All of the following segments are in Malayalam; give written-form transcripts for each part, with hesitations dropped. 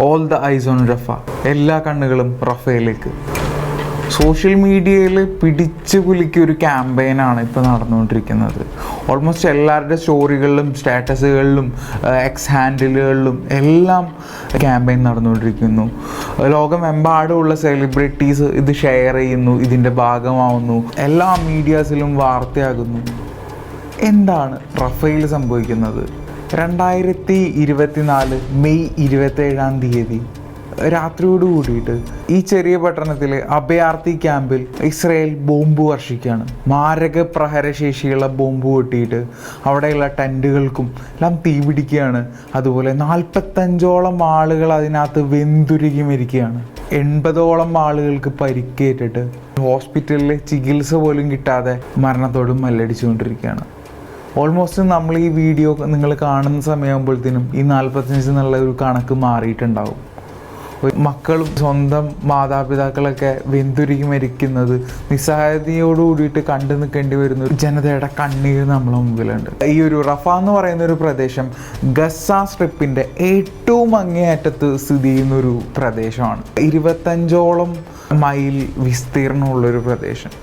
All the eyes on Rafah. എല്ലാ കണ്ണുകളും റഫയിലേക്ക്. സോഷ്യൽ മീഡിയയിൽ പിടിച്ചു കുലുക്കിയ ഒരു ക്യാമ്പയിനാണ് ഇപ്പോൾ നടന്നുകൊണ്ടിരിക്കുന്നത്. ഓൾമോസ്റ്റ് എല്ലാവരുടെ സ്റ്റോറികളിലും സ്റ്റാറ്റസുകളിലും എക്സ് ഹാൻഡിലുകളിലും എല്ലാം ക്യാമ്പയിൻ നടന്നുകൊണ്ടിരിക്കുന്നു. ലോകമെമ്പാടുമുള്ള സെലിബ്രിറ്റീസ് ഇത് ഷെയർ ചെയ്യുന്നു, ഇതിൻ്റെ ഭാഗമാവുന്നു, എല്ലാ മീഡിയാസിലും വാർത്തയാകുന്നു. എന്താണ് റഫേൽ സംഭവിക്കുന്നത്? 2024 മെയ് 27 രാത്രിയോട് കൂടിയിട്ട് ഈ ചെറിയ പട്ടണത്തിലെ അഭയാർത്ഥി ക്യാമ്പിൽ ഇസ്രായേൽ ബോംബ് വർഷിക്കുകയാണ്. മാരക പ്രഹരശേഷിയുള്ള ബോംബ് പൊട്ടിയിട്ട് അവിടെയുള്ള ടെൻറ്റുകൾക്കും എല്ലാം തീ പിടിക്കുകയാണ്. അതുപോലെ 45ഓളം ആളുകൾ അതിനകത്ത് വെന്തുരുകി മരിക്കുകയാണ്. 80ഓളം ആളുകൾക്ക് പരിക്കേറ്റിട്ട് ഹോസ്പിറ്റലിൽ ചികിത്സ പോലും കിട്ടാതെ മരണത്തോടും മല്ലടിച്ചുകൊണ്ടിരിക്കുകയാണ്. ഓൾമോസ്റ്റ് നമ്മൾ ഈ വീഡിയോ നിങ്ങൾ കാണുന്ന സമയമാകുമ്പോഴത്തേനും ഈ 45 എന്നുള്ള ഒരു കണക്ക് മാറിയിട്ടുണ്ടാവും. മക്കളും സ്വന്തം മാതാപിതാക്കളൊക്കെ വെന്തുരുകി മരിക്കുന്നത് നിസ്സഹായതയോട് കൂടിയിട്ട് കണ്ടു നിൽക്കേണ്ടി വരുന്ന ജനതയുടെ കണ്ണീർ നമ്മളെ മുമ്പിലുണ്ട്. ഈ ഒരു റഫ എന്ന് പറയുന്ന ഒരു പ്രദേശം ഗസ സ്ട്രിപ്പിൻ്റെ ഏറ്റവും അങ്ങേയറ്റത്ത് സ്ഥിതി ചെയ്യുന്ന ഒരു പ്രദേശമാണ്. 25ഓളം മൈൽ വിസ്തീർണമുള്ളൊരു പ്രദേശം.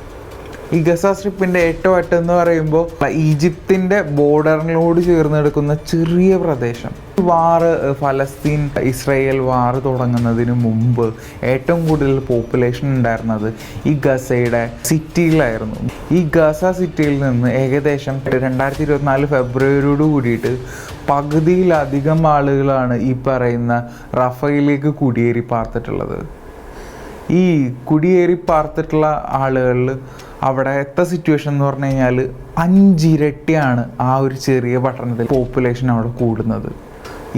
ഈ ഗസ സ്ട്രിപ്പിൻ്റെ ഏറ്റവും അറ്റം എന്ന് പറയുമ്പോൾ ഈജിപ്തിൻ്റെ ബോർഡറിനോട് ചേർന്ന് കിടക്കുന്ന ചെറിയ പ്രദേശം. ഫലസ്തീൻ ഇസ്രായേൽ വാറ് തുടങ്ങുന്നതിന് മുമ്പ് ഏറ്റവും കൂടുതൽ പോപ്പുലേഷൻ ഉണ്ടായിരുന്നത് ഈ ഗസയുടെ സിറ്റിയിലായിരുന്നു. ഈ ഗസ സിറ്റിയിൽ നിന്ന് ഏകദേശം 2024 ഫെബ്രുവരിയോട് കൂടിയിട്ട് പകുതിയിലധികം ആളുകളാണ് ഈ പറയുന്ന റഫയിലേക്ക് കുടിയേറി പാർത്തിട്ടുള്ളത്. ഈ കുടിയേറി പാർത്തിട്ടുള്ള ആളുകളിൽ അവിടത്തെ സിറ്റുവേഷൻ എന്ന് പറഞ്ഞു കഴിഞ്ഞാൽ 5 ഇരട്ടിയാണ് ആ ഒരു ചെറിയ പട്ടണത്തിൽ പോപ്പുലേഷൻ അവിടെ കൂടുന്നത്.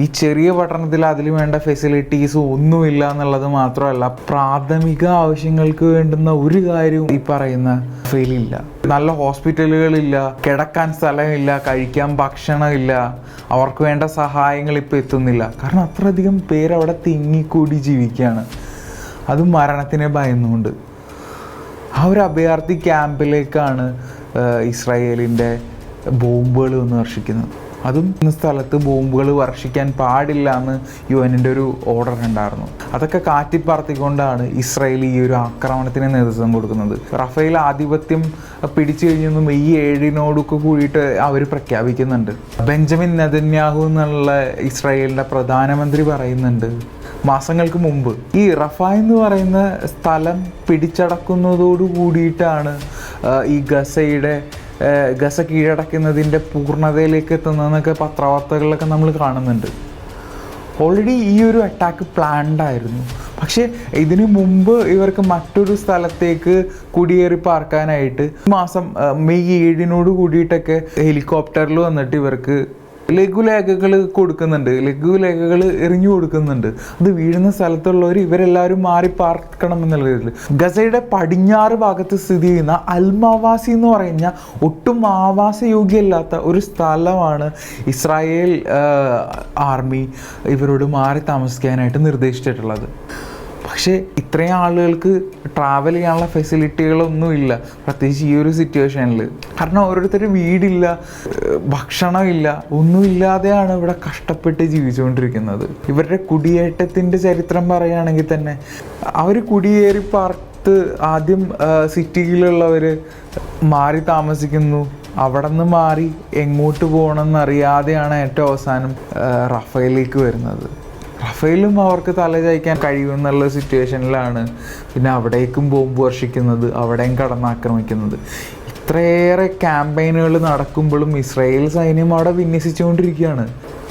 ഈ ചെറിയ പട്ടണത്തിൽ അതിൽ വേണ്ട ഫെസിലിറ്റീസ് ഒന്നുമില്ല എന്നുള്ളത് മാത്രമല്ല, പ്രാഥമിക ആവശ്യങ്ങൾക്ക് വേണ്ടുന്ന ഒരു കാര്യവും ഈ പറയുന്ന ഫെയിലില്ല. നല്ല ഹോസ്പിറ്റലുകളില്ല, കിടക്കാൻ സ്ഥലമില്ല, കഴിക്കാൻ ഭക്ഷണമില്ല, അവർക്ക് വേണ്ട സഹായങ്ങൾ ഇപ്പോൾ എത്തുന്നില്ല. കാരണം അത്രയധികം പേരവിടെ തിങ്ങിക്കൂടി ജീവിക്കുകയാണ്, അതും മരണത്തിനെ ഭയന്നുകൊണ്ട്. ആ ഒരു അഭയാർത്ഥി ക്യാമ്പിലേക്കാണ് ഇസ്രായേലിൻ്റെ ബോംബുകൾ വന്ന് വർഷിക്കുന്നത്. അതും ഇന്ന സ്ഥലത്ത് ബോംബുകൾ വർഷിക്കാൻ പാടില്ല എന്ന് UN-ൻ്റെ ഒരു ഓർഡർ ഉണ്ടായിരുന്നു. അതൊക്കെ കാറ്റിപ്പറത്തിക്കൊണ്ടാണ് ഇസ്രായേൽ ഈ ഒരു ആക്രമണത്തിന് നേതൃത്വം കൊടുക്കുന്നത്. റഫേൽ ആധിപത്യം പിടിച്ചു കഴിഞ്ഞൊന്നും മെയ് 7 കൂടിയിട്ട് അവർ പ്രഖ്യാപിക്കുന്നുണ്ട്. ബെഞ്ചമിൻ നെതന്യാഹു എന്നുള്ള ഇസ്രായേലിൻ്റെ പ്രധാനമന്ത്രി പറയുന്നുണ്ട് മാസങ്ങൾക്ക് മുമ്പ് ഈ റഫ എന്ന് പറയുന്ന സ്ഥലം പിടിച്ചടക്കുന്നതോടു കൂടിയിട്ടാണ് ഈ ഗസ കീഴടക്കുന്നതിൻ്റെ പൂർണ്ണതയിലേക്ക് എത്തുന്നതെന്നൊക്കെ പത്രവാർത്തകളിലൊക്കെ നമ്മൾ കാണുന്നുണ്ട്. ഓൾറെഡി ഈ ഒരു അറ്റാക്ക് പ്ലാൻഡ് ആയിരുന്നു. പക്ഷേ ഇതിനു മുമ്പ് ഇവർക്ക് മറ്റൊരു സ്ഥലത്തേക്ക് കുടിയേറി പാർക്കാനായിട്ട് മാസം മെയ് 7 കൂടിയിട്ടൊക്കെ ഹെലികോപ്റ്ററിൽ വന്നിട്ട് ഇവർക്ക് ലഘുലേഖകൾ കൊടുക്കുന്നുണ്ട്, ലഘുലേഖകൾ എറിഞ്ഞു കൊടുക്കുന്നുണ്ട്. അത് വീഴുന്ന സ്ഥലത്തുള്ളവർ ഇവരെല്ലാവരും മാറി പാർക്കണം എന്നുള്ള രീതിയിൽ. ഗസയുടെ പടിഞ്ഞാറ് ഭാഗത്ത് സ്ഥിതി ചെയ്യുന്ന അൽമവാസി എന്ന് പറഞ്ഞ ഒട്ടും ആവാസയോഗ്യമല്ലാത്ത ഒരു സ്ഥലമാണ് ഇസ്രായേൽ ആർമി ഇവരോട് മാറി താമസിക്കാനായിട്ട് നിർദ്ദേശിച്ചിട്ടുള്ളത്. പക്ഷേ ഇത്രയും ആളുകൾക്ക് ട്രാവൽ ചെയ്യാനുള്ള ഫെസിലിറ്റികളൊന്നുമില്ല, പ്രത്യേകിച്ച് ഈ ഒരു സിറ്റുവേഷനിൽ. കാരണം ഓരോരുത്തർ വീടില്ല, ഭക്ഷണമില്ല, ഒന്നുമില്ലാതെയാണ് ഇവിടെ കഷ്ടപ്പെട്ട് ജീവിച്ചുകൊണ്ടിരിക്കുന്നത്. ഇവരുടെ കുടിയേറ്റത്തിൻ്റെ ചരിത്രം പറയുകയാണെങ്കിൽ തന്നെ അവർ കുടിയേറി പാർത്ത് ആദ്യം സിറ്റിയിലുള്ളവർ മാറി താമസിക്കുന്നു. അവിടെ നിന്ന് മാറി എങ്ങോട്ട് പോകണമെന്നറിയാതെയാണ് ഏറ്റവും അവസാനം റഫയിലേക്ക് വരുന്നത്. റഫേലും അവർക്ക് തലചായ്ക്കാൻ കഴിയുമെന്നുള്ള സിറ്റുവേഷനിലാണ് പിന്നെ അവിടേക്കും ബോംബ് വർഷിക്കുന്നത്, അവിടെയും കടന്നാക്രമിക്കുന്നത്. ഇത്രയേറെ ക്യാമ്പയിനുകൾ നടക്കുമ്പോഴും ഇസ്രായേൽ സൈന്യം അവിടെ വിന്യസിച്ചുകൊണ്ടിരിക്കുകയാണ്.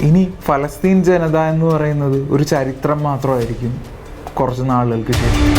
ഇനി ഫലസ്തീൻ ജനത എന്ന് പറയുന്നത് ഒരു ചരിത്രം മാത്രമായിരിക്കും കുറച്ച് നാളുകൾക്ക് ശേഷം.